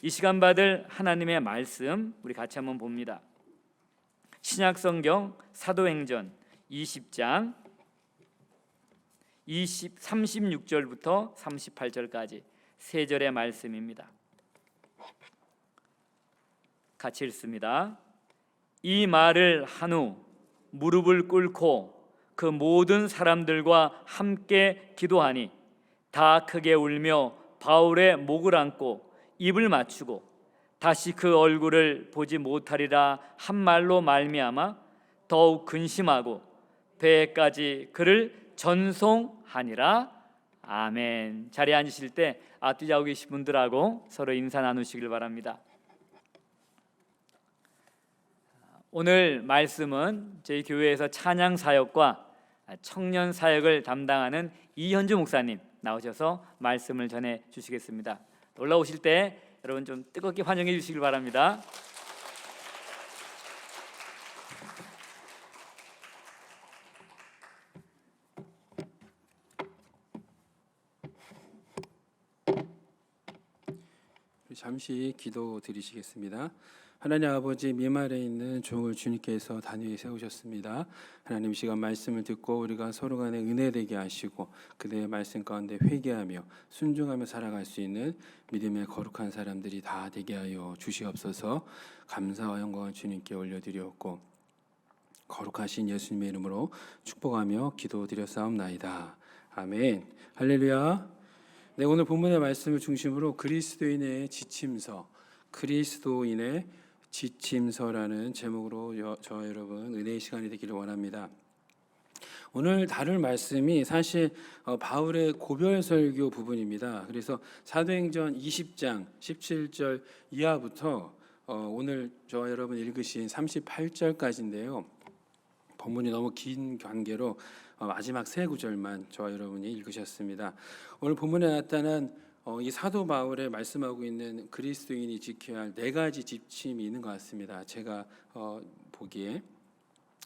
이 시간 받을 하나님의 말씀 우리 같이 한번 봅니다. 신약성경 사도행전 20장 36절부터 38절까지 세 절의 말씀입니다. 같이 읽습니다. 이 말을 한 후 무릎을 꿇고 그 모든 사람들과 함께 기도하니 다 크게 울며 바울의 목을 안고 입을 맞추고 다시 그 얼굴을 보지 못하리라 한 말로 말미암아 더욱 근심하고 배에까지 그를 전송하니라. 아멘. 자리에 앉으실 때 앞뒤 좌우 계신 분들하고 서로 인사 나누시길 바랍니다. 오늘 말씀은 저희 교회에서 찬양 사역과 청년 사역을 담당하는 이현주 목사님 나오셔서 말씀을 전해 주시겠습니다. 올라오실 때 여러분 좀 뜨겁게 환영해 주시길 바랍니다. 잠시 기도 드리시겠습니다. 하나님 아버지, 미말에 있는 종을 주님께서 단위에 세우셨습니다. 하나님, 시간 말씀을 듣고 우리가 서로 간에 은혜되게 하시고 그대의 말씀 가운데 회개하며 순종하며 살아갈 수 있는 믿음의 거룩한 사람들이 다 되게 하여 주시옵소서. 감사와 영광을 주님께 올려드리었고 거룩하신 예수님의 이름으로 축복하며 기도드렸사옵나이다. 아멘. 할렐루야. 네, 오늘 본문의 말씀을 중심으로 그리스도인의 지침서라는 제목으로 저와 여러분 은혜의 시간이 되기를 원합니다. 오늘 다룰 말씀이 사실 바울의 고별설교 부분입니다. 그래서 사도행전 20장 17절 이하부터 오늘 저와 여러분 읽으신 38절까지인데요. 본문이 너무 긴 관계로 마지막 세 구절만 저와 여러분이 읽으셨습니다. 오늘 본문에 나타난 이 사도 바울의 말씀하고 있는 그리스도인이 지켜야 할 네 가지 지침이 있는 것 같습니다. 제가 보기에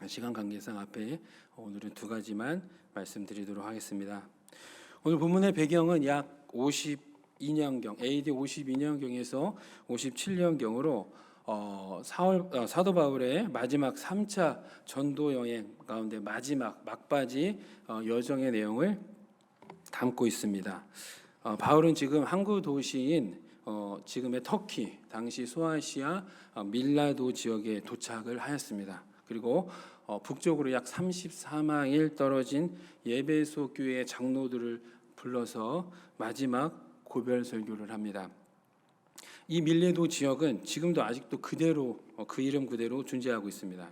시간 관계상 앞에 오늘은 두 가지만 말씀드리도록 하겠습니다. 오늘 본문의 배경은 약 52년경, AD 52년경에서 57년경으로 사도 바울의 마지막 3차 전도 여행 가운데 마지막 막바지 여정의 내용을 담고 있습니다. 바울은 지금 항구 도시인 지금의 터키, 당시 소아시아 밀라도 지역에 도착을 하였습니다. 그리고 북쪽으로 약 34마일 떨어진 예베소 교회의 장로들을 불러서 마지막 고별 설교를 합니다. 이 밀레도 지역은 지금도 아직도 그대로 그 이름 그대로 존재하고 있습니다.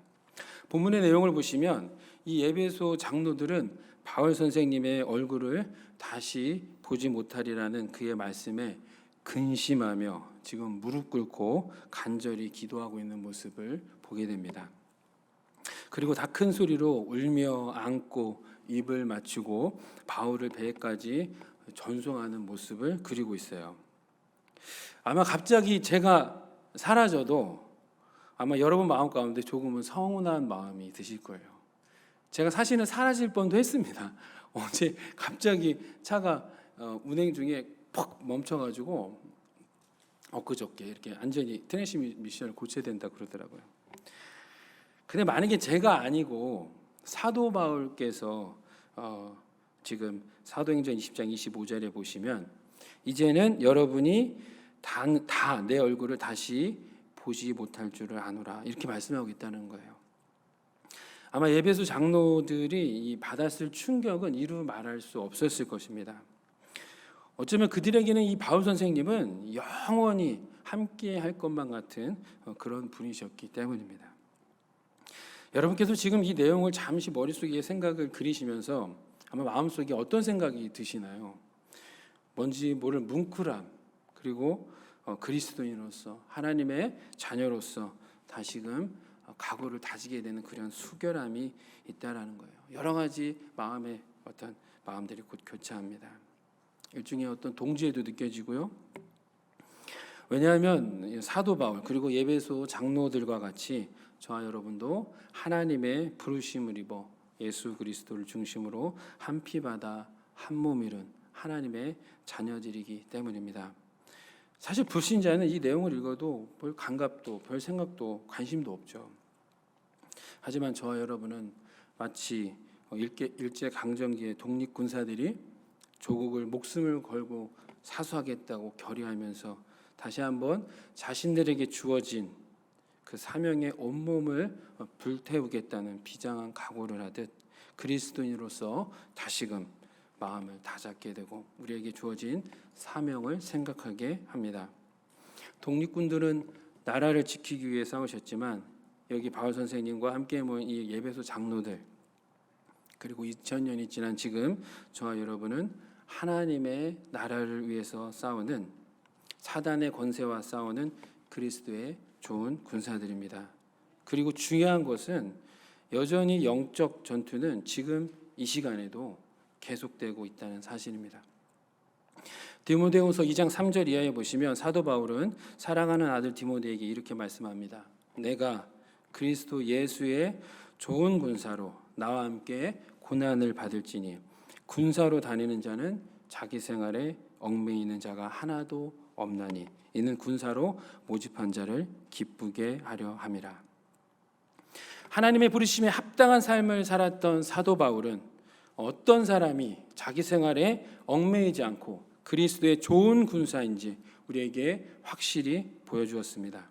본문의 내용을 보시면 이 에베소 장로들은 바울 선생님의 얼굴을 다시 보지 못하리라는 그의 말씀에 근심하며 지금 무릎 꿇고 간절히 기도하고 있는 모습을 보게 됩니다. 그리고 다 큰 소리로 울며 안고 입을 맞추고 바울을 배에까지 전송하는 모습을 그리고 있어요. 아마 갑자기 제가 사라져도 아마 여러분 마음 가운데 조금은 서운한 마음이 드실 거예요. 제가 사실은 사라질 뻔도 했습니다. 어제 갑자기 차가 운행 중에 퍽 멈춰가지고 엊그저께 이렇게 완전히 트랜스미션을 고쳐야 된다 그러더라고요. 근데 만약에 제가 아니고 사도 바울께서 지금 사도행전 20장 25절에 보시면 이제는 여러분이 다 내 얼굴을 다시 보지 못할 줄을 아노라 이렇게 말씀하고 있다는 거예요. 아마 예배소 장로들이 받았을 충격은 이루 말할 수 없었을 것입니다. 어쩌면 그들에게는 이 바울 선생님은 영원히 함께 할 것만 같은 그런 분이셨기 때문입니다. 여러분께서 지금 이 내용을 잠시 머릿속에 생각을 그리시면서 아마 마음속에 어떤 생각이 드시나요? 뭔지 모를 뭉클함, 그리고 그리스도인으로서 하나님의 자녀로서 다시금 각오를 다지게 되는 그런 수결함이 있다라는 거예요. 여러 가지 마음의 어떤 마음들이 곧 교차합니다. 일종의 어떤 동지에도 느껴지고요. 왜냐하면 사도 바울 그리고 예배소 장로들과 같이 저와 여러분도 하나님의 부르심을 입어 예수 그리스도를 중심으로 한 피 받아 한 몸 이룬 하나님의 자녀들이기 때문입니다. 사실 불신자는 이 내용을 읽어도 별 감각도 별 생각도 관심도 없죠. 하지만 저와 여러분은 마치 일제 강점기의 독립군사들이 조국을 목숨을 걸고 사수하겠다고 결의하면서 다시 한번 자신들에게 주어진 그 사명의 온몸을 불태우겠다는 비장한 각오를 하듯 그리스도인으로서 다시금 마음을 다잡게 되고 우리에게 주어진 사명을 생각하게 합니다. 독립군들은 나라를 지키기 위해 싸우셨지만 여기 바울 선생님과 함께 모인 이 예배소 장로들 그리고 2000년이 지난 지금 저와 여러분은 하나님의 나라를 위해서 싸우는 사단의 권세와 싸우는 그리스도의 좋은 군사들입니다. 그리고 중요한 것은 여전히 영적 전투는 지금 이 시간에도 계속되고 있다는 사실입니다. 디모데후서 2장 3절 이하에 보시면 사도 바울은 사랑하는 아들 디모데에게 이렇게 말씀합니다. 내가 그리스도 예수의 좋은 군사로 나와 함께 고난을 받을지니 군사로 다니는 자는 자기 생활에 얽매이는 자가 하나도 없나니 이는 군사로 모집한 자를 기쁘게 하려 함이라. 하나님의 부르심에 합당한 삶을 살았던 사도 바울은 어떤 사람이 자기 생활에 얽매이지 않고 그리스도의 좋은 군사인지 우리에게 확실히 보여주었습니다.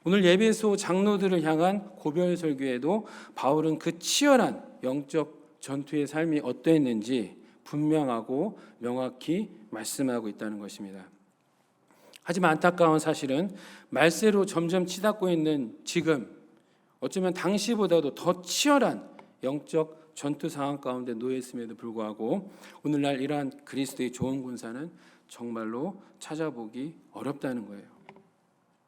오늘 예배소 장로들을 향한 고별 설교에도 바울은 그 치열한 영적 전투의 삶이 어떠했는지 분명하고 명확히 말씀하고 있다는 것입니다. 하지만 안타까운 사실은 말세로 점점 치닫고 있는 지금 어쩌면 당시보다도 더 치열한 영적 전투 상황 가운데 놓여 있음에도 불구하고 오늘날 이러한 그리스도의 좋은 군사는 정말로 찾아보기 어렵다는 거예요.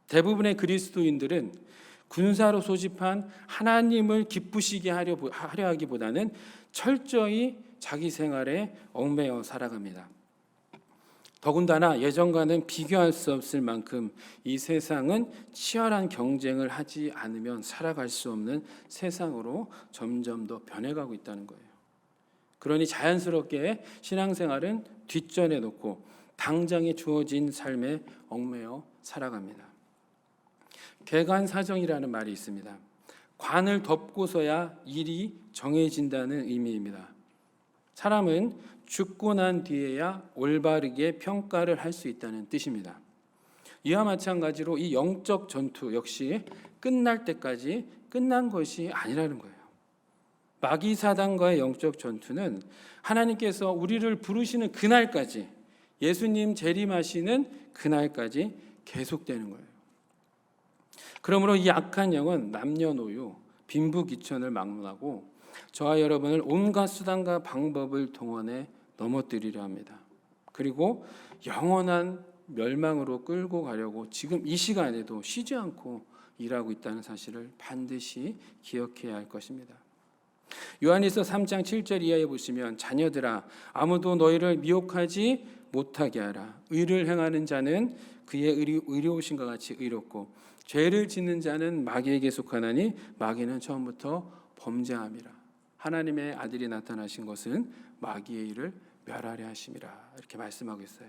대부분의 그리스도인들은 군사로 소집한 하나님을 기쁘시게 하려 하기보다는 철저히 자기 생활에 얽매여 살아갑니다. 더군다나 예전과는 비교할 수 없을 만큼 이 세상은 치열한 경쟁을 하지 않으면 살아갈 수 없는 세상으로 점점 더 변해가고 있다는 거예요. 그러니 자연스럽게 신앙생활은 뒷전에 놓고 당장에 주어진 삶에 얽매여 살아갑니다. 개관사정이라는 말이 있습니다. 관을 덮고서야 일이 정해진다는 의미입니다. 사람은 죽고 난 뒤에야 올바르게 평가를 할 수 있다는 뜻입니다. 이와 마찬가지로 이 영적 전투 역시 끝날 때까지 끝난 것이 아니라는 거예요. 마귀 사단과의 영적 전투는 하나님께서 우리를 부르시는 그날까지 예수님 재림하시는 그날까지 계속되는 거예요. 그러므로 이 악한 영은 남녀노유, 빈부귀천을 막론하고 저와 여러분을 온갖 수단과 방법을 동원해 넘어뜨리려 합니다. 그리고 영원한 멸망으로 끌고 가려고 지금 이 시간에도 쉬지 않고 일하고 있다는 사실을 반드시 기억해야 할 것입니다. 요한일서 3장 7절 이하에 보시면 자녀들아 아무도 너희를 미혹하지 못하게 하라. 의를 행하는 자는 그의 의로우신과 같이 의롭고 죄를 짓는 자는 마귀에게 속하나니 마귀는 처음부터 범죄함이라. 하나님의 아들이 나타나신 것은 마귀의 일을 멸하려 하심이라. 이렇게 말씀하고 있어요.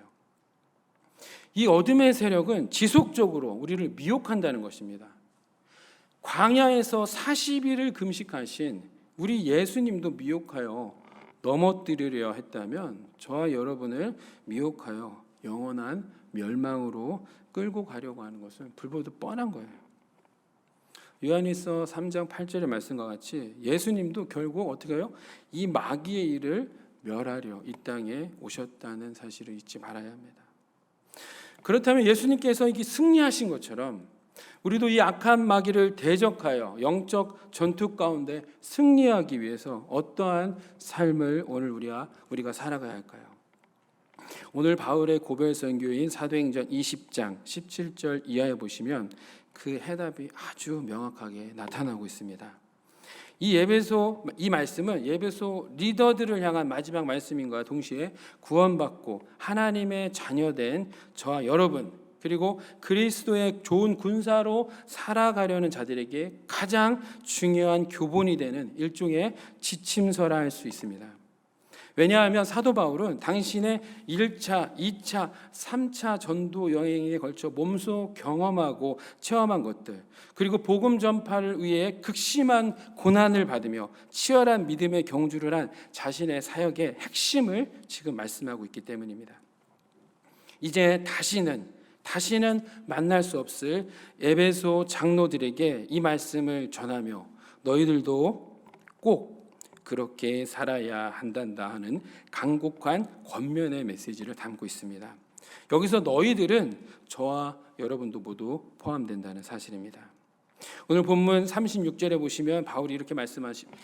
이 어둠의 세력은 지속적으로 우리를 미혹한다는 것입니다. 광야에서 40일을 금식하신 우리 예수님도 미혹하여 넘어뜨리려 했다면 저와 여러분을 미혹하여 영원한 멸망으로 끌고 가려고 하는 것은 불보듯 뻔한 거예요. 요한일서 3장 8절의 말씀과 같이 예수님도 결국 어떻게 해요? 이 마귀의 일을 멸하려 이 땅에 오셨다는 사실을 잊지 말아야 합니다. 그렇다면 예수님께서 이게 승리하신 것처럼 우리도 이 악한 마귀를 대적하여 영적 전투 가운데 승리하기 위해서 어떠한 삶을 오늘 우리가 살아가야 할까요? 오늘 바울의 고별 선교인 사도행전 20장 17절 이하에 보시면 그 해답이 아주 명확하게 나타나고 있습니다. 이 말씀은 예배소 리더들을 향한 마지막 말씀인과 동시에 구원받고 하나님의 자녀된 저와 여러분 그리고 그리스도의 좋은 군사로 살아가려는 자들에게 가장 중요한 교본이 되는 일종의 지침서라 할 수 있습니다. 왜냐하면 사도 바울은 당신의 1차, 2차, 3차 전도 여행에 걸쳐 몸소 경험하고 체험한 것들, 그리고 복음 전파를 위해 극심한 고난을 받으며 치열한 믿음의 경주를 한 자신의 사역의 핵심을 지금 말씀하고 있기 때문입니다. 이제 다시는 만날 수 없을 에베소 장로들에게 이 말씀을 전하며 너희들도 꼭 그렇게 살아야 한단다 하는 간곡한 권면의 메시지를 담고 있습니다. 여기서 너희들은 저와 여러분도 모두 포함된다는 사실입니다. 오늘 본문 36절에 보시면 바울이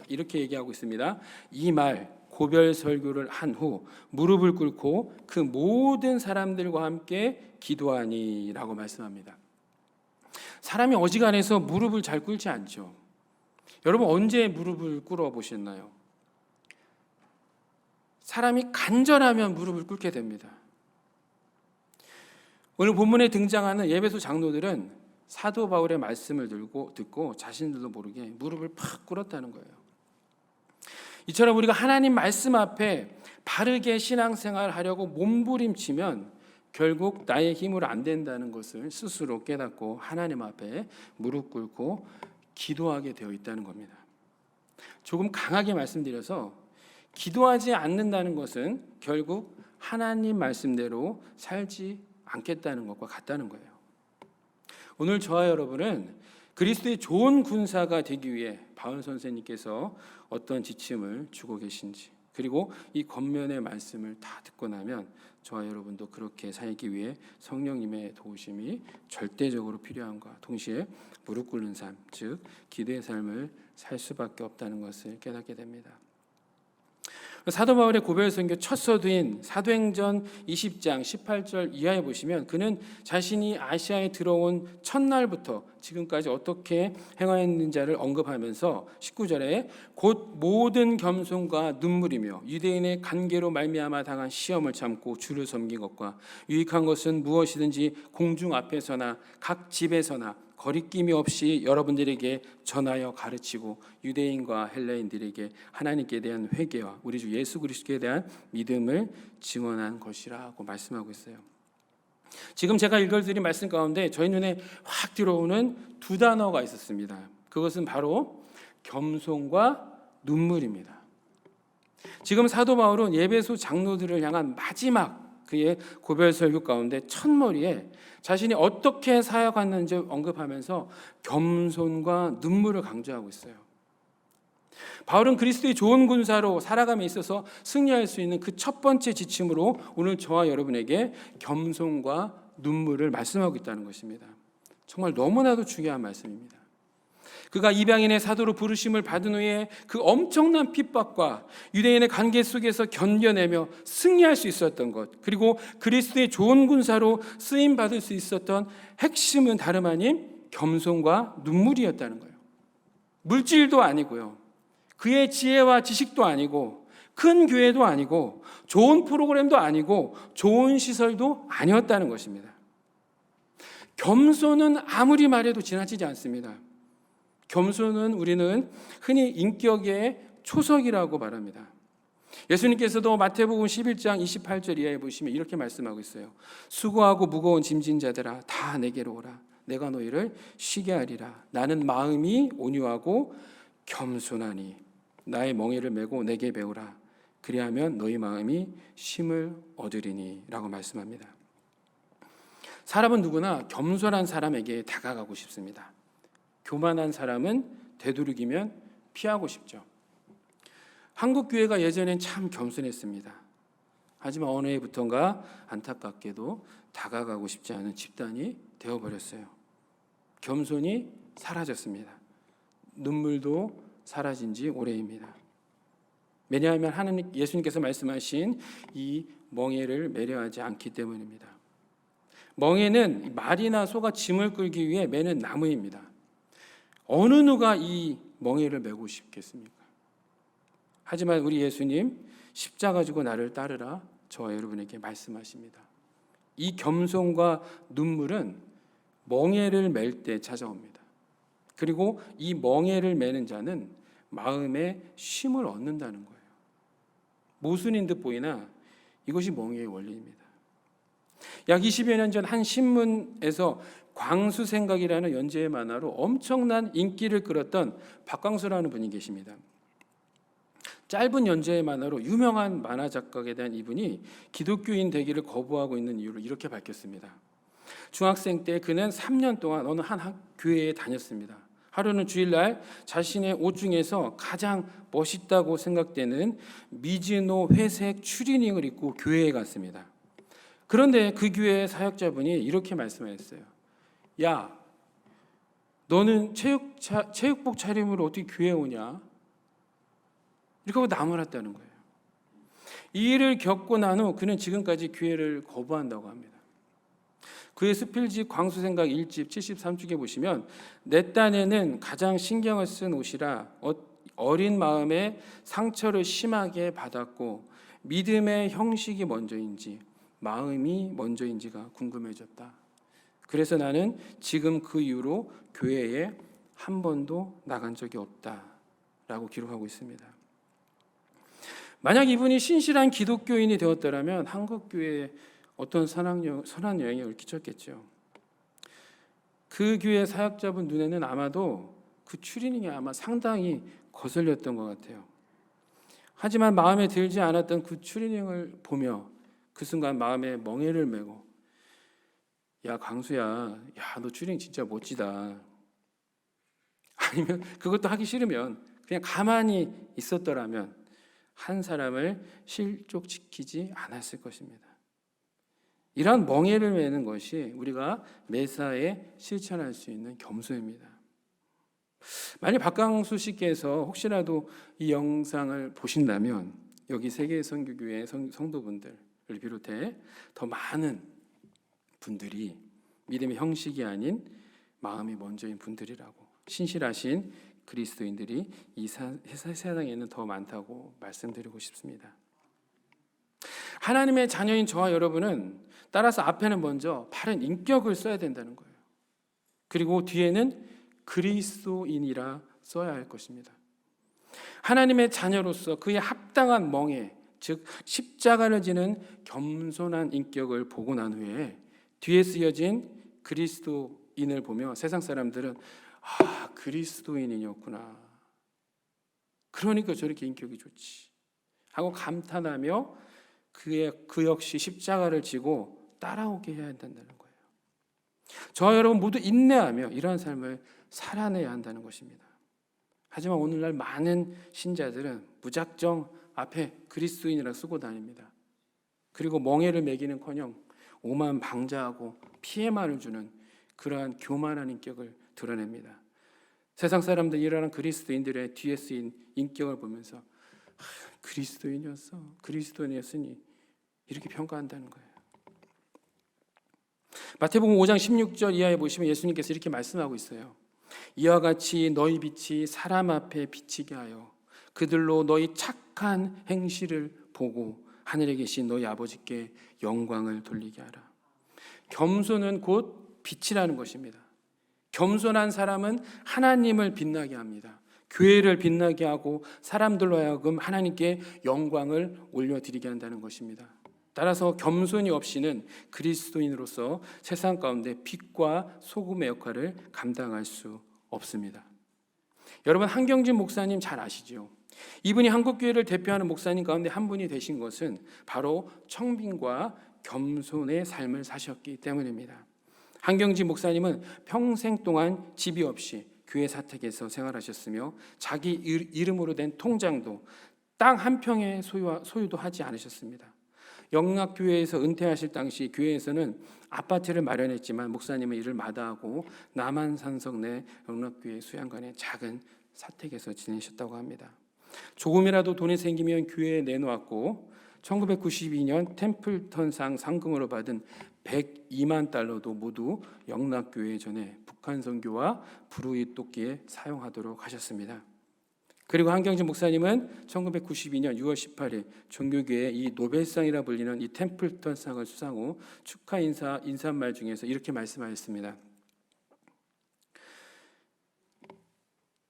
이렇게 얘기하고 있습니다. 이 말 고별 설교를 한 후 무릎을 꿇고 그 모든 사람들과 함께 기도하니라고 말씀합니다. 사람이 어지간해서 무릎을 잘 꿇지 않죠. 여러분 언제 무릎을 꿇어 보셨나요? 사람이 간절하면 무릎을 꿇게 됩니다. 오늘 본문에 등장하는 에베소 장로들은 사도 바울의 말씀을 듣고 자신들도 모르게 무릎을 팍 꿇었다는 거예요. 이처럼 우리가 하나님 말씀 앞에 바르게 신앙생활을 하려고 몸부림치면 결국 나의 힘으로 안 된다는 것을 스스로 깨닫고 하나님 앞에 무릎 꿇고 기도하게 되어 있다는 겁니다. 조금 강하게 말씀드려서 기도하지 않는다는 것은 결국 하나님 말씀대로 살지 않겠다는 것과 같다는 거예요. 오늘 저와 여러분은 그리스도의 좋은 군사가 되기 위해 바울 선생님께서 어떤 지침을 주고 계신지, 그리고 이 겉면의 말씀을 다 듣고 나면 저와 여러분도 그렇게 살기 위해 성령님의 도우심이 절대적으로 필요함과 동시에 무릎 꿇는 삶, 즉 기도의 삶을 살 수밖에 없다는 것을 깨닫게 됩니다. 사도 바울의 고별 선교 첫 서두인 사도행전 20장 18절 이하에 보시면 그는 자신이 아시아에 들어온 첫날부터 지금까지 어떻게 행하였는지를 언급하면서 19절에 곧 모든 겸손과 눈물이며 유대인의 관계로 말미암아 당한 시험을 참고 주를 섬긴 것과 유익한 것은 무엇이든지 공중 앞에서나 각 집에서나 거리낌이 없이 여러분들에게 전하여 가르치고 유대인과 헬라인들에게 하나님께 대한 회개와 우리 주 예수 그리스도에 대한 믿음을 증언한 것이라고 말씀하고 있어요. 지금 제가 읽어드린 말씀 가운데 저희 눈에 확 들어오는 두 단어가 있었습니다. 그것은 바로 겸손과 눈물입니다. 지금 사도 바울은 에베소 장로들을 향한 마지막 그의 고별 설교 가운데 첫머리에 자신이 어떻게 사역했는지 언급하면서 겸손과 눈물을 강조하고 있어요. 바울은 그리스도의 좋은 군사로 살아감에 있어서 승리할 수 있는 그 첫 번째 지침으로 오늘 저와 여러분에게 겸손과 눈물을 말씀하고 있다는 것입니다. 정말 너무나도 중요한 말씀입니다. 그가 이방인의 사도로 부르심을 받은 후에 그 엄청난 핍박과 유대인의 관계 속에서 견뎌내며 승리할 수 있었던 것, 그리고 그리스도의 좋은 군사로 쓰임 받을 수 있었던 핵심은 다름 아닌 겸손과 눈물이었다는 거예요. 물질도 아니고요, 그의 지혜와 지식도 아니고, 큰 교회도 아니고, 좋은 프로그램도 아니고, 좋은 시설도 아니었다는 것입니다. 겸손은 아무리 말해도 지나치지 않습니다. 겸손은 우리는 흔히 인격의 초석이라고 말합니다. 예수님께서도 마태복음 11장 28절 이하에 보시면 이렇게 말씀하고 있어요. 수고하고 무거운 짐진 자들아 다 내게로 오라. 내가 너희를 쉬게 하리라. 나는 마음이 온유하고 겸손하니 나의 멍에를 메고 내게 배우라. 그리하면 너희 마음이 쉼을 얻으리니 라고 말씀합니다. 사람은 누구나 겸손한 사람에게 다가가고 싶습니다. 교만한 사람은 되도록이면 피하고 싶죠. 한국 교회가 예전엔 참 겸손했습니다. 하지만 어느 해부턴가 안타깝게도 다가가고 싶지 않은 집단이 되어버렸어요. 겸손이 사라졌습니다. 눈물도 사라진 지 오래입니다. 왜냐하면 예수님께서 말씀하신 이 멍에를 매려하지 않기 때문입니다. 멍에는 말이나 소가 짐을 끌기 위해 매는 나무입니다. 어느 누가 이 멍에를 메고 싶겠습니까? 하지만 우리 예수님 십자가 지고 나를 따르라 저와 여러분에게 말씀하십니다. 이 겸손과 눈물은 멍에를 맬 때 찾아옵니다. 그리고 이 멍에를 매는 자는 마음에 쉼을 얻는다는 거예요. 모순인 듯 보이나 이것이 멍해의 원리입니다. 약 20여 년 전 한 신문에서 광수생각이라는 연재의 만화로 엄청난 인기를 끌었던 박광수라는 분이 계십니다. 짧은 연재의 만화로 유명한 만화 작가에 대한 이분이 기독교인 되기를 거부하고 있는 이유를 이렇게 밝혔습니다. 중학생 때 그는 3년 동안 어느 한 교회에 다녔습니다. 하루는 주일날 자신의 옷 중에서 가장 멋있다고 생각되는 미즈노 회색 추리닝을 입고 교회에 갔습니다. 그런데 그 교회 사역자분이 이렇게 말씀하셨어요. 야, 너는 체육복 차림으로 어떻게 교회에 오냐? 이렇게 하고 나무랐다는 거예요. 이 일을 겪고 난 후 그는 지금까지 교회를 거부한다고 합니다. 그의 수필집 광수생각 1집 73쪽에 보시면 내 딴에는 가장 신경을 쓴 옷이라 어린 마음에 상처를 심하게 받았고 믿음의 형식이 먼저인지 마음이 먼저인지가 궁금해졌다. 그래서 나는 지금 그 이후로 교회에 한 번도 나간 적이 없다라고 기록하고 있습니다. 만약 이분이 신실한 기독교인이 되었더라면 한국교회에 어떤 선한 영향을 끼쳤겠죠. 그 교회 사역자분 눈에는 아마도 그 추리닝이 아마 상당히 거슬렸던 것 같아요. 하지만 마음에 들지 않았던 그 추리닝을 보며 그 순간 마음에 멍해를 메고 야 광수야, 야 너 추리닝 진짜 멋지다. 아니면 그것도 하기 싫으면 그냥 가만히 있었더라면 한 사람을 실족시키지 않았을 것입니다. 이러한 멍해를 메는 것이 우리가 매사에 실천할 수 있는 겸손입니다. 만약 박광수 씨께서 혹시라도 이 영상을 보신다면 여기 세계선교교회 성도분들을 비롯해 더 많은 분들이 믿음의 형식이 아닌 마음이 먼저인 분들이라고, 신실하신 그리스도인들이 이 세상에는 더 많다고 말씀드리고 싶습니다. 하나님의 자녀인 저와 여러분은 따라서 앞에는 먼저 바른 인격을 써야 된다는 거예요. 그리고 뒤에는 그리스도인이라 써야 할 것입니다. 하나님의 자녀로서 그의 합당한 멍에, 즉 십자가를 지는 겸손한 인격을 보고 난 후에 뒤에 쓰여진 그리스도인을 보며 세상 사람들은 아, 그리스도인이었구나. 그러니까 저렇게 인격이 좋지 하고 감탄하며 그 역시 십자가를 지고 따라오게 해야 한다는 거예요. 저와 여러분 모두 인내하며 이러한 삶을 살아내야 한다는 것입니다. 하지만 오늘날 많은 신자들은 무작정 앞에 그리스도인이라 쓰고 다닙니다. 그리고 멍해를 매기는커녕 오만방자하고 피해만을 주는 그러한 교만한 인격을 드러냅니다. 세상 사람들 이러한 그리스도인들의 뒤에 쓰인 인격을 보면서 그리스도인이었으니 이렇게 평가한다는 거예요. 마태복음 5장 16절 이하에 보시면 예수님께서 이렇게 말씀하고 있어요. 이와 같이 너희 빛이 사람 앞에 비치게 하여 그들로 너희 착한 행실을 보고 하늘에 계신 너희 아버지께 영광을 돌리게 하라. 겸손은 곧 빛이라는 것입니다. 겸손한 사람은 하나님을 빛나게 합니다. 교회를 빛나게 하고 사람들로 하여금 하나님께 영광을 올려드리게 한다는 것입니다. 따라서 겸손이 없이는 그리스도인으로서 세상 가운데 빛과 소금의 역할을 감당할 수 없습니다. 여러분, 한경진 목사님 잘 아시죠? 이분이 한국교회를 대표하는 목사님 가운데 한 분이 되신 것은 바로 청빈과 겸손의 삶을 사셨기 때문입니다. 한경진 목사님은 평생 동안 집이 없이 교회 사택에서 생활하셨으며 자기 이름으로 된 통장도 땅 한 평의 소유도 하지 않으셨습니다. 영락교회에서 은퇴하실 당시 교회에서는 아파트를 마련했지만 목사님은 이를 마다하고 남한산성 내 영락교회 수양관의 작은 사택에서 지내셨다고 합니다. 조금이라도 돈이 생기면 교회에 내놓았고 1992년 템플턴상 상금으로 받은 102만 달러도 모두 영락교회에 전해 북한 선교와 불우이 돕기에 사용하도록 하셨습니다. 그리고 한경진 목사님은 1992년 6월 18일 종교계의 이 노벨상이라 불리는 이 템플턴상을 수상 후 축하 인사말 중에서 이렇게 말씀하셨습니다.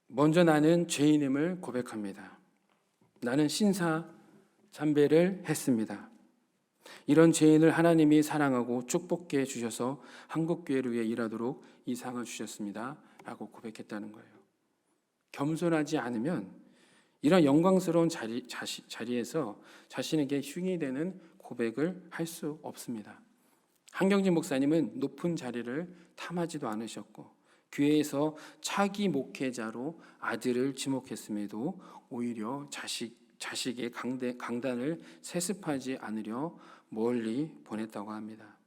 먼저 나는 죄인임을 고백합니다. 나는 신사 참배를 했습니다. 이런 죄인을 하나님이 사랑하고 축복해 주셔서 한국교회를 위해 일하도록 이 상을 주셨습니다 라고 고백했다는 거예요. 겸손하지 않으면 이런 영광스러운 자리에서 자신에게 흉이 되는 고백을 할 수 없습니다. 한경진 목사님은 높은 자리를 탐하지도 않으셨고 교회에서 차기 목회자로 아들을 지목했음에도 오히려 자식의 강단을 세습하지 않으려 멀리 보냈다고 합니다.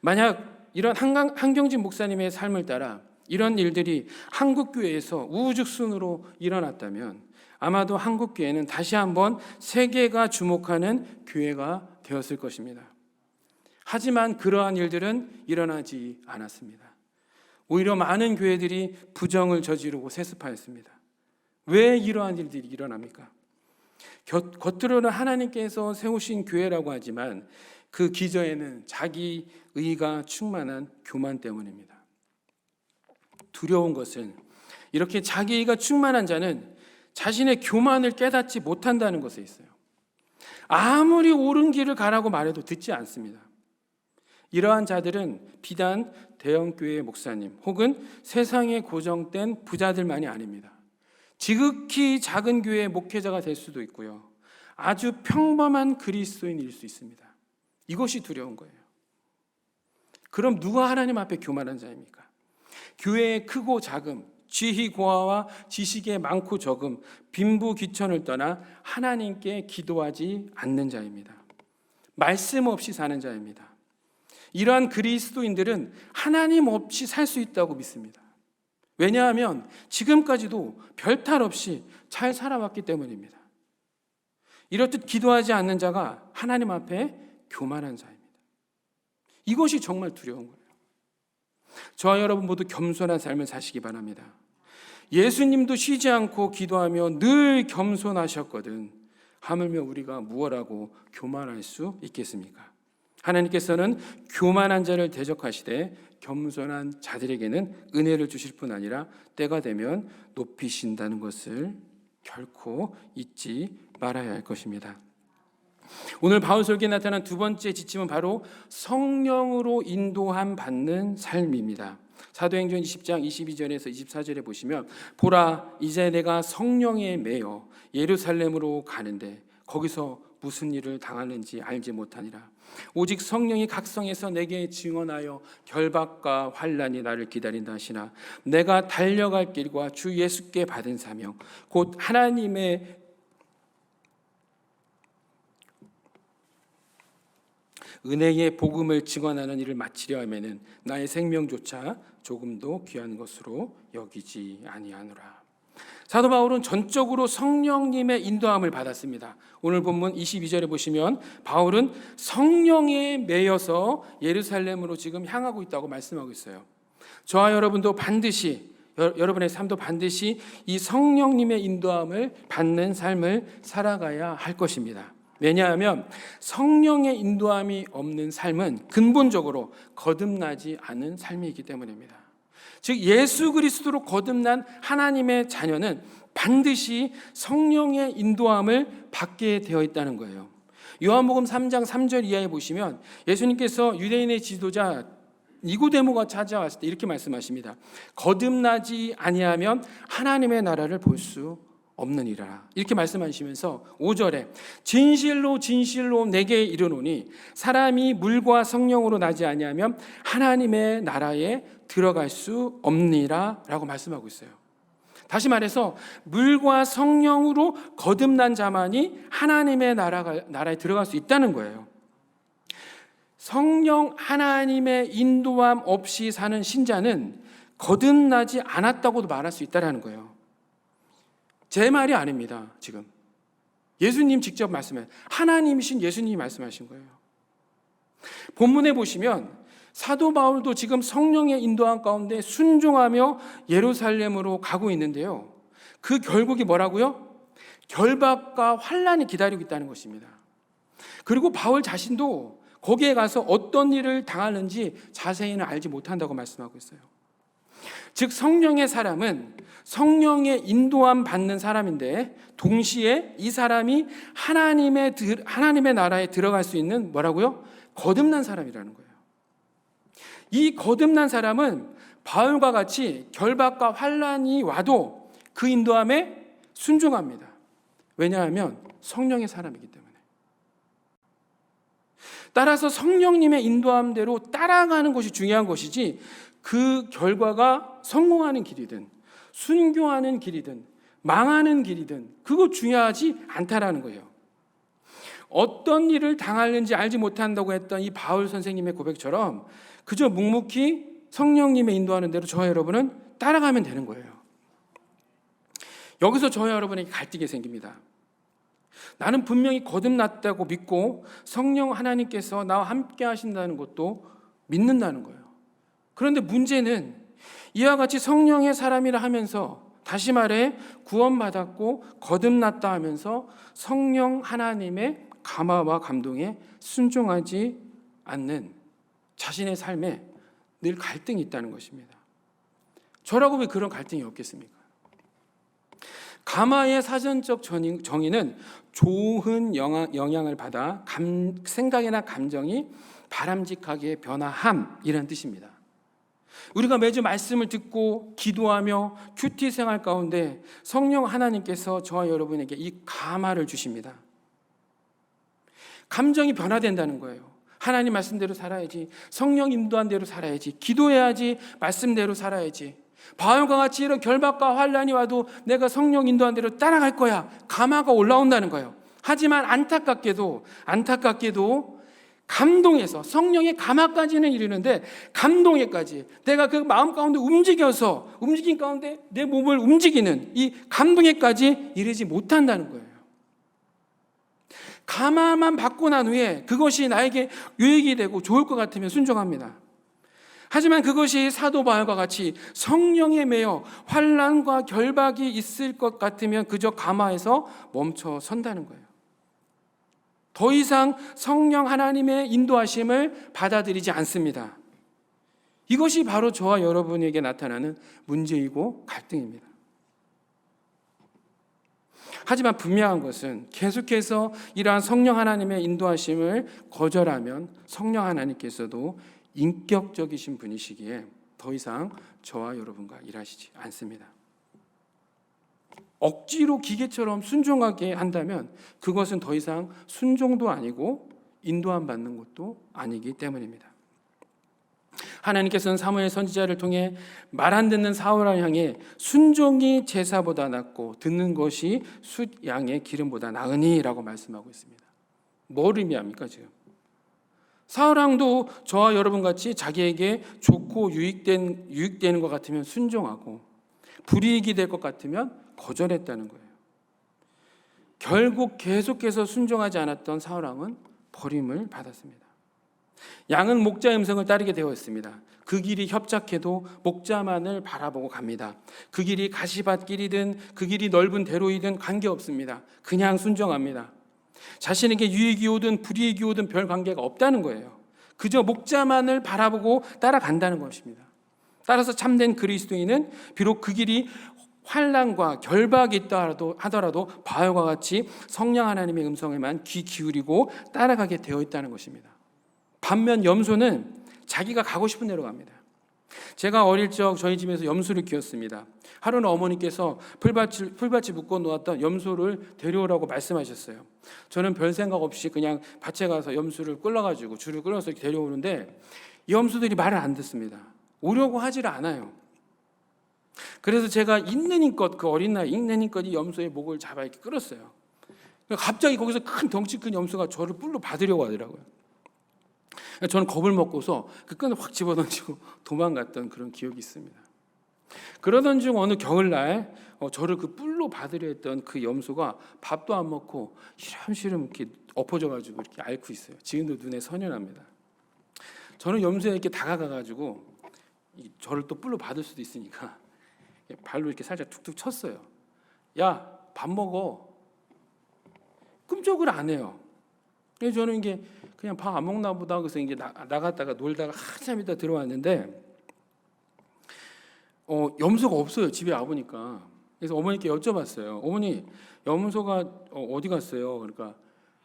만약 이런 한경진 목사님의 삶을 따라 이런 일들이 한국교회에서 우후죽순으로 일어났다면 아마도 한국교회는 다시 한번 세계가 주목하는 교회가 되었을 것입니다. 하지만 그러한 일들은 일어나지 않았습니다. 오히려 많은 교회들이 부정을 저지르고 세습하였습니다. 왜 이러한 일들이 일어납니까? 겉으로는 하나님께서 세우신 교회라고 하지만 그 기저에는 자기 의가 충만한 교만 때문입니다. 두려운 것은 이렇게 자기 의가 충만한 자는 자신의 교만을 깨닫지 못한다는 것에 있어요. 아무리 옳은 길을 가라고 말해도 듣지 않습니다. 이러한 자들은 비단 대형교회 목사님 혹은 세상에 고정된 부자들만이 아닙니다. 지극히 작은 교회의 목회자가 될 수도 있고요. 아주 평범한 그리스도인일 수 있습니다. 이것이 두려운 거예요. 그럼 누가 하나님 앞에 교만한 자입니까? 교회의 크고 작음, 지희 고하와 지식의 많고 적음, 빈부귀천을 떠나 하나님께 기도하지 않는 자입니다. 말씀 없이 사는 자입니다. 이러한 그리스도인들은 하나님 없이 살 수 있다고 믿습니다. 왜냐하면 지금까지도 별탈 없이 잘 살아왔기 때문입니다. 이렇듯 기도하지 않는 자가 하나님 앞에 교만한 자입니다. 이것이 정말 두려운 거예요. 저와 여러분 모두 겸손한 삶을 사시기 바랍니다. 예수님도 쉬지 않고 기도하며 늘 겸손하셨거든. 하물며 우리가 무엇하고 교만할 수 있겠습니까? 하나님께서는 교만한 자를 대적하시되 겸손한 자들에게는 은혜를 주실 뿐 아니라 때가 되면 높이신다는 것을 결코 잊지 말아야 할 것입니다. 오늘 바울 설교에 나타난 두 번째 지침은 바로 성령으로 인도함 받는 삶입니다. 사도행전 20장 22절에서 24절에 보시면 보라 이제 내가 성령에 매여 예루살렘으로 가는데 거기서 무슨 일을 당하는지 알지 못하니라. 오직 성령이 각성해서 내게 증언하여 결박과 환난이 나를 기다린다 하시나 내가 달려갈 길과 주 예수께 받은 사명 곧 하나님의 은혜의 복음을 증언하는 일을 마치려 하면은 나의 생명조차 조금도 귀한 것으로 여기지 아니하노라. 사도 바울은 전적으로 성령님의 인도함을 받았습니다. 오늘 본문 22절에 보시면 바울은 성령에 매여서 예루살렘으로 지금 향하고 있다고 말씀하고 있어요. 저와 여러분도 반드시 여러분의 삶도 반드시 이 성령님의 인도함을 받는 삶을 살아가야 할 것입니다. 왜냐하면 성령의 인도함이 없는 삶은 근본적으로 거듭나지 않은 삶이기 때문입니다. 즉 예수 그리스도로 거듭난 하나님의 자녀는 반드시 성령의 인도함을 받게 되어 있다는 거예요. 요한복음 3장 3절 이하에 보시면 예수님께서 유대인의 지도자 니고데모가 찾아왔을 때 이렇게 말씀하십니다. 거듭나지 아니하면 하나님의 나라를 볼 수 없느니라. 이렇게 말씀하시면서 5절에 진실로 진실로 내게 이르노니 사람이 물과 성령으로 나지 아니하면 하나님의 나라에 들어갈 수 없느니라 라고 말씀하고 있어요. 다시 말해서 물과 성령으로 거듭난 자만이 하나님의 나라에 들어갈 수 있다는 거예요. 성령 하나님의 인도함 없이 사는 신자는 거듭나지 않았다고도 말할 수 있다는 거예요. 제 말이 아닙니다. 지금 예수님 직접 말씀해 하나님이신 예수님이 말씀하신 거예요. 본문에 보시면 사도 바울도 지금 성령의 인도함 가운데 순종하며 예루살렘으로 가고 있는데요. 그 결국이 뭐라고요? 결박과 환난이 기다리고 있다는 것입니다. 그리고 바울 자신도 거기에 가서 어떤 일을 당하는지 자세히는 알지 못한다고 말씀하고 있어요. 즉 성령의 사람은 성령의 인도함 받는 사람인데 동시에 이 사람이 하나님의 나라에 들어갈 수 있는 뭐라고요? 거듭난 사람이라는 거예요. 이 거듭난 사람은 바울과 같이 결박과 환난이 와도 그 인도함에 순종합니다. 왜냐하면 성령의 사람이기 때문에. 따라서 성령님의 인도함대로 따라가는 것이 중요한 것이지 그 결과가 성공하는 길이든 순교하는 길이든 망하는 길이든 그거 중요하지 않다라는 거예요. 어떤 일을 당하는지 알지 못한다고 했던 이 바울 선생님의 고백처럼 그저 묵묵히 성령님의 인도하는 대로 저와 여러분은 따라가면 되는 거예요. 여기서 저와 여러분에게 갈등이 생깁니다. 나는 분명히 거듭났다고 믿고 성령 하나님께서 나와 함께 하신다는 것도 믿는다는 거예요. 그런데 문제는 이와 같이 성령의 사람이라 하면서 다시 말해 구원받았고 거듭났다 하면서 성령 하나님의 감화와 감동에 순종하지 않는 자신의 삶에 늘 갈등이 있다는 것입니다. 저라고 왜 그런 갈등이 없겠습니까? 감화의 사전적 정의는 좋은 영향을 받아 생각이나 감정이 바람직하게 변화함이라는 뜻입니다. 우리가 매주 말씀을 듣고 기도하며 큐티 생활 가운데 성령 하나님께서 저와 여러분에게 이 감화를 주십니다. 감정이 변화된다는 거예요. 하나님 말씀대로 살아야지, 성령 인도한 대로 살아야지, 기도해야지, 말씀대로 살아야지. 바울과 같이 이런 결박과 환난이 와도 내가 성령 인도한 대로 따라갈 거야. 감화가 올라온다는 거예요. 하지만 안타깝게도 감동에서 성령의 감화까지는 이르는데 감동에까지 내가 그 마음 가운데 움직인 가운데 내 몸을 움직이는 이 감동에까지 이르지 못한다는 거예요. 감화만 받고 난 후에 그것이 나에게 유익이 되고 좋을 것 같으면 순종합니다. 하지만 그것이 사도 바울과 같이 성령에 매여 환난과 결박이 있을 것 같으면 그저 감화에서 멈춰 선다는 거예요. 더 이상 성령 하나님의 인도하심을 받아들이지 않습니다. 이것이 바로 저와 여러분에게 나타나는 문제이고 갈등입니다. 하지만 분명한 것은 계속해서 이러한 성령 하나님의 인도하심을 거절하면 성령 하나님께서도 인격적이신 분이시기에 더 이상 저와 여러분과 일하시지 않습니다. 억지로 기계처럼 순종하게 한다면 그것은 더 이상 순종도 아니고 인도함 받는 것도 아니기 때문입니다. 하나님께서는 사무엘 선지자를 통해 말 안 듣는 사울을 향해 순종이 제사보다 낫고 듣는 것이 숫 양의 기름보다 나으니라고 말씀하고 있습니다. 뭘 의미합니까 지금? 사울왕도 저와 여러분같이 자기에게 좋고 유익되는 것 같으면 순종하고 불이익이 될 것 같으면 거절했다는 거예요. 결국 계속해서 순종하지 않았던 사울왕은 버림을 받았습니다. 양은 목자의 음성을 따르게 되었습니다. 그 길이 협착해도 목자만을 바라보고 갑니다. 그 길이 가시밭길이든 그 길이 넓은 대로이든 관계없습니다. 그냥 순종합니다. 자신에게 유익이 오든 불이익이 오든 별 관계가 없다는 거예요. 그저 목자만을 바라보고 따라간다는 것입니다. 따라서 참된 그리스도인은 비록 그 길이 환난과 결박이 있다 하더라도 바울과 같이 성령 하나님의 음성에만 귀 기울이고 따라가게 되어 있다는 것입니다. 반면 염소는 자기가 가고 싶은 대로 갑니다. 제가 어릴 적 저희 집에서 염소를 키웠습니다. 하루는 어머니께서 풀밭이 묶어 놓았던 염소를 데려오라고 말씀하셨어요. 저는 별 생각 없이 그냥 밭에 가서 염소를 끌어가지고 줄을 끌어서 데려오는데 이 염소들이 말을 안 듣습니다. 오려고 하질 않아요. 그래서 제가 있는 힘껏 그 어린 나이 있는 힘껏 이 염소의 목을 잡아 이렇게 끌었어요. 갑자기 거기서 큰 덩치 큰 염소가 저를 뿔로 받으려고 하더라고요. 저는 겁을 먹고서 그 끈을 확 집어던지고 도망갔던 그런 기억이 있습니다. 그러던 중 어느 겨울날 저를 그 뿔로 받으려 했던 그 염소가 밥도 안 먹고 시름시름 이렇게 엎어져가지고 이렇게 앓고 있어요. 지금도 눈에 선연합니다. 저는 염소에게 다가가가지고 저를 또 뿔로 받을 수도 있으니까 발로 이렇게 살짝 툭툭 쳤어요. 야, 밥 먹어. 끔찍을 안 해요. 그래서 저는 이게 그냥 밥 안 먹나 보다. 그래서 이제 나갔다가 놀다가 한참 있다 들어왔는데 염소가 없어요. 집에 와보니까. 그래서 어머니께 여쭤봤어요. 어머니, 염소가 어디 갔어요? 그러니까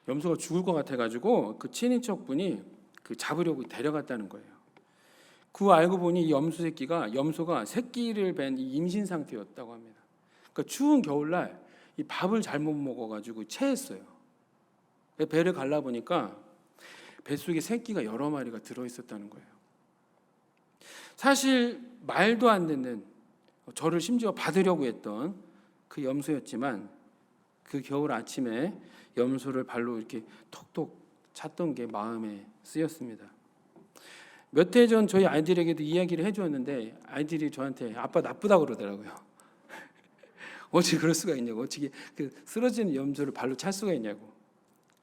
염소가 죽을 것 같아가지고 그 친인척 분이 그 잡으려고 데려갔다는 거예요. 그거 알고 보니 이 염소가 새끼를 뵌 이 임신 상태였다고 합니다. 그러니까 추운 겨울날 이 밥을 잘못 먹어가지고 체했어요. 배를 갈라 보니까 뱃속에 새끼가 여러 마리가 들어있었다는 거예요. 사실 말도 안 듣는, 저를 심지어 받으려고 했던 그 염소였지만 그 겨울 아침에 염소를 발로 이렇게 톡톡 찼던 게 마음에 쓰였습니다. 몇 해 전 저희 아이들에게도 이야기를 해주었는데 아이들이 저한테 아빠 나쁘다고 그러더라고요. 어떻게 그럴 수가 있냐고, 어떻게 그 쓰러지는 염소를 발로 찰 수가 있냐고.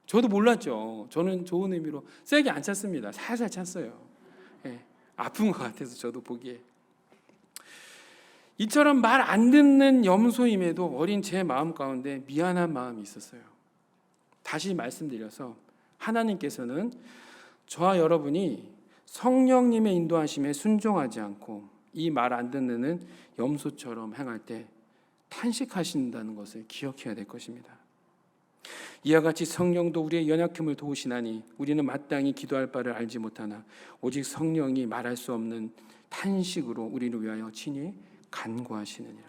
저도 몰랐죠. 저는 좋은 의미로 세게 안 찼습니다. 살살 찼어요. 예, 아픈 것 같아서 저도 보기에. 이처럼 말 안 듣는 염소임에도 어린 제 마음 가운데 미안한 마음이 있었어요. 다시 말씀드려서 하나님께서는 저와 여러분이 성령님의 인도하심에 순종하지 않고 이 말 안 듣는 염소처럼 행할 때 탄식하신다는 것을 기억해야 될 것입니다. 이와 같이 성령도 우리의 연약함을 도우시나니 우리는 마땅히 기도할 바를 알지 못하나 오직 성령이 말할 수 없는 탄식으로 우리를 위하여 친히 간구하시느니라.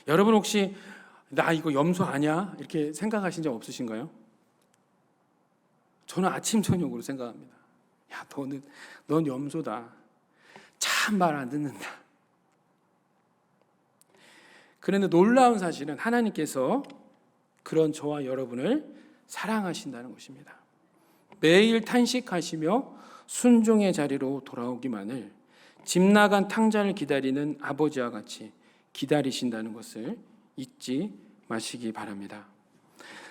여러분 혹시 나 이거 염소 아니야? 이렇게 생각하신 적 없으신가요? 저는 아침 저녁으로 생각합니다. 야, 넌 염소다. 참 말 안 듣는다. 그런데 놀라운 사실은 하나님께서 그런 저와 여러분을 사랑하신다는 것입니다. 매일 탄식하시며 순종의 자리로 돌아오기만을 집 나간 탕자를 기다리는 아버지와 같이 기다리신다는 것을 잊지 마시기 바랍니다.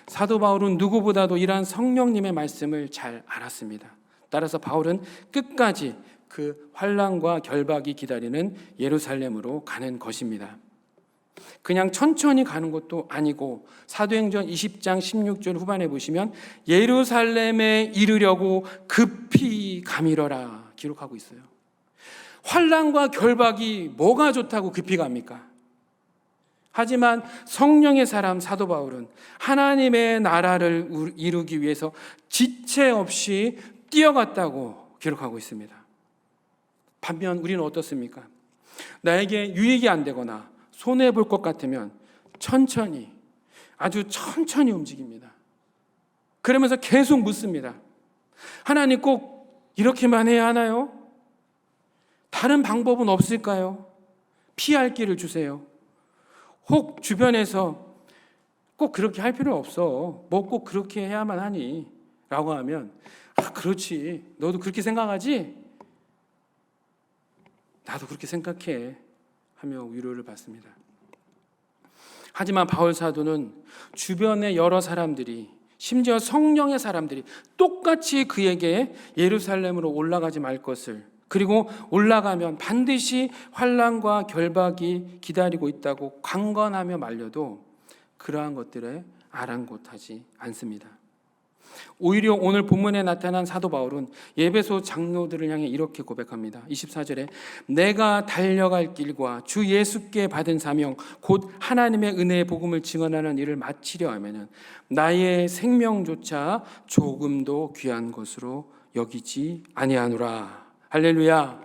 사도 바울은 누구보다도 이러한 성령님의 말씀을 잘 알았습니다. 따라서 바울은 끝까지 그 환난과 결박이 기다리는 예루살렘으로 가는 것입니다. 그냥 천천히 가는 것도 아니고 사도행전 20장 16절 후반에 보시면 예루살렘에 이르려고 급히 가미러라 기록하고 있어요. 환난과 결박이 뭐가 좋다고 급히 갑니까? 하지만 성령의 사람 사도 바울은 하나님의 나라를 이루기 위해서 지체 없이 뛰어갔다고 기록하고 있습니다. 반면 우리는 어떻습니까? 나에게 유익이 안 되거나 손해볼 것 같으면 천천히, 아주 천천히 움직입니다. 그러면서 계속 묻습니다. 하나님 꼭 이렇게만 해야 하나요? 다른 방법은 없을까요? 피할 길을 주세요. 혹 주변에서 꼭 그렇게 할 필요 없어. 뭐 꼭 그렇게 해야만 하니? 라고 하면 그렇지. 너도 그렇게 생각하지? 나도 그렇게 생각해. 하며 위로를 받습니다. 하지만 바울 사도는 주변의 여러 사람들이, 심지어 성령의 사람들이 똑같이 그에게 예루살렘으로 올라가지 말 것을, 그리고 올라가면 반드시 환난과 결박이 기다리고 있다고 강권하며 말려도 그러한 것들에 아랑곳하지 않습니다. 오히려 오늘 본문에 나타난 사도 바울은 예배소 장로들을 향해 이렇게 고백합니다. 24절에 내가 달려갈 길과 주 예수께 받은 사명 곧 하나님의 은혜의 복음을 증언하는 일을 마치려 하면은 나의 생명조차 조금도 귀한 것으로 여기지 아니하노라. 할렐루야.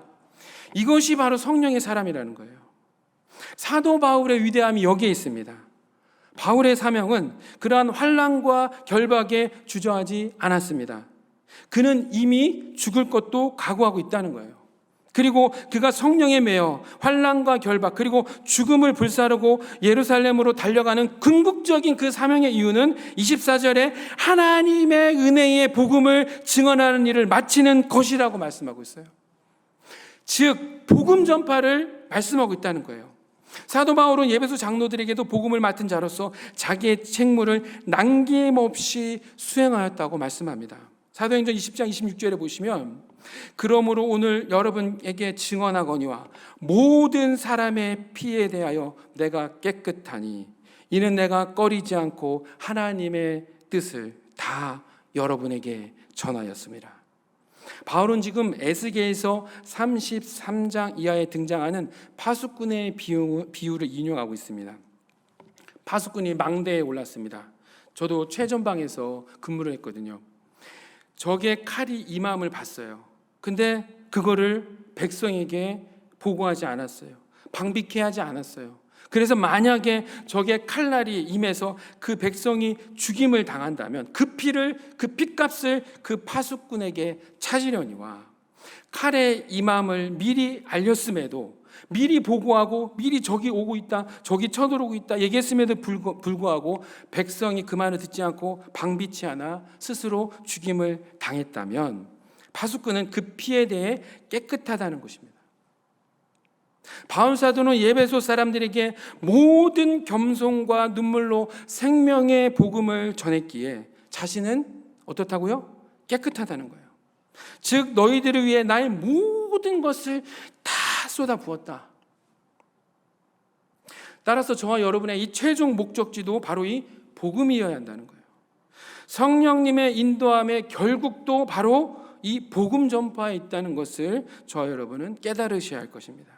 이것이 바로 성령의 사람이라는 거예요. 사도 바울의 위대함이 여기에 있습니다. 바울의 사명은 그러한 환난과 결박에 주저하지 않았습니다. 그는 이미 죽을 것도 각오하고 있다는 거예요. 그리고 그가 성령에 매여 환난과 결박 그리고 죽음을 불사르고 예루살렘으로 달려가는 궁극적인 그 사명의 이유는 24절에 하나님의 은혜의 복음을 증언하는 일을 마치는 것이라고 말씀하고 있어요. 즉 복음 전파를 말씀하고 있다는 거예요. 사도 바울은 예배소 장로들에게도 복음을 맡은 자로서 자기의 책무를 남김없이 수행하였다고 말씀합니다. 사도행전 20장 26절에 보시면 그러므로 오늘 여러분에게 증언하거니와 모든 사람의 피에 대하여 내가 깨끗하니 이는 내가 꺼리지 않고 하나님의 뜻을 다 여러분에게 전하였습니다. 바울은 지금 에스겔서 33장 이하에 등장하는 파수꾼의 비유를 인용하고 있습니다. 파수꾼이 망대에 올랐습니다. 저도 최전방에서 근무를 했거든요. 적의 칼이 임함을 봤어요. 근데 그거를 백성에게 보고하지 않았어요. 방비케 하지 않았어요. 그래서 만약에 적의 칼날이 임해서 그 백성이 죽임을 당한다면 그 핏값을 그 파수꾼에게 찾으려니와 칼의 임함을 미리 알렸음에도 미리 보고하고 미리 적이 오고 있다, 적이 쳐들어오고 있다 얘기했음에도 불구하고 백성이 그 말을 듣지 않고 방비치 않아 스스로 죽임을 당했다면 파수꾼은 그 피에 대해 깨끗하다는 것입니다. 바울 사도는 에베소 사람들에게 모든 겸손과 눈물로 생명의 복음을 전했기에 자신은 어떻다고요? 깨끗하다는 거예요. 즉 너희들을 위해 나의 모든 것을 다 쏟아 부었다. 따라서 저와 여러분의 이 최종 목적지도 바로 이 복음이어야 한다는 거예요. 성령님의 인도함의 결국도 바로 이 복음 전파에 있다는 것을 저와 여러분은 깨달으셔야 할 것입니다.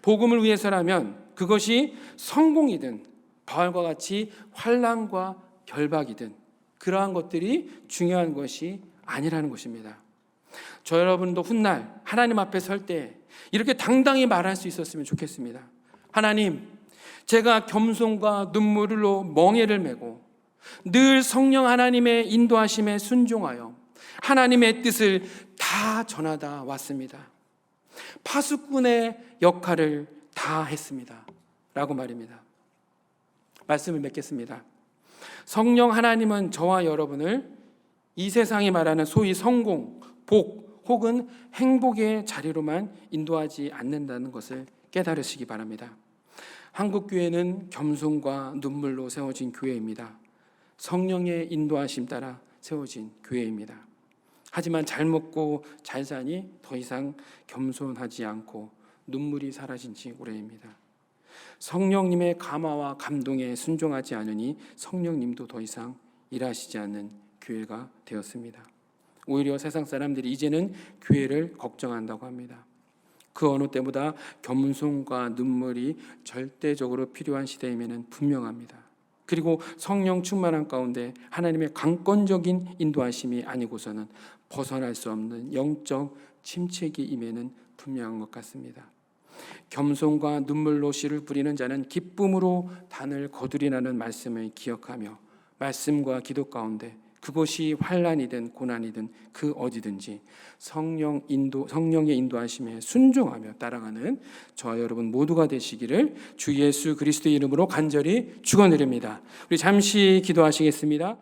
복음을 위해서라면 그것이 성공이든 바울과 같이 환난과 결박이든 그러한 것들이 중요한 것이 아니라는 것입니다. 저 여러분도 훗날 하나님 앞에 설 때 이렇게 당당히 말할 수 있었으면 좋겠습니다. 하나님, 제가 겸손과 눈물로 멍에를 메고 늘 성령 하나님의 인도하심에 순종하여 하나님의 뜻을 다 전하다 왔습니다. 파수꾼의 역할을 다 했습니다. 라고 말입니다. 말씀을 맺겠습니다. 성령 하나님은 저와 여러분을 이 세상이 말하는 소위 성공, 복 혹은 행복의 자리로만 인도하지 않는다는 것을 깨달으시기 바랍니다. 한국교회는 겸손과 눈물로 세워진 교회입니다. 성령의 인도하심 따라 세워진 교회입니다. 하지만 잘 먹고 잘 사니 더 이상 겸손하지 않고 눈물이 사라진 지 오래입니다. 성령님의 감화와 감동에 순종하지 않으니 성령님도 더 이상 일하시지 않는 교회가 되었습니다. 오히려 세상 사람들이 이제는 교회를 걱정한다고 합니다. 그 어느 때보다 겸손과 눈물이 절대적으로 필요한 시대임에는 분명합니다. 그리고 성령 충만한 가운데 하나님의 강권적인 인도하심이 아니고서는 벗어날 수 없는 영적 침체기 임에는 분명한 것 같습니다. 겸손과 눈물로 씨를 뿌리는 자는 기쁨으로 단을 거두리라는 말씀을 기억하며 말씀과 기도 가운데 그것이 환난이든 고난이든 그 어디든지 성령의 인도하심에 순종하며 따라가는 저와 여러분 모두가 되시기를 주 예수 그리스도의 이름으로 간절히 축원드립니다. 우리 잠시 기도하시겠습니다.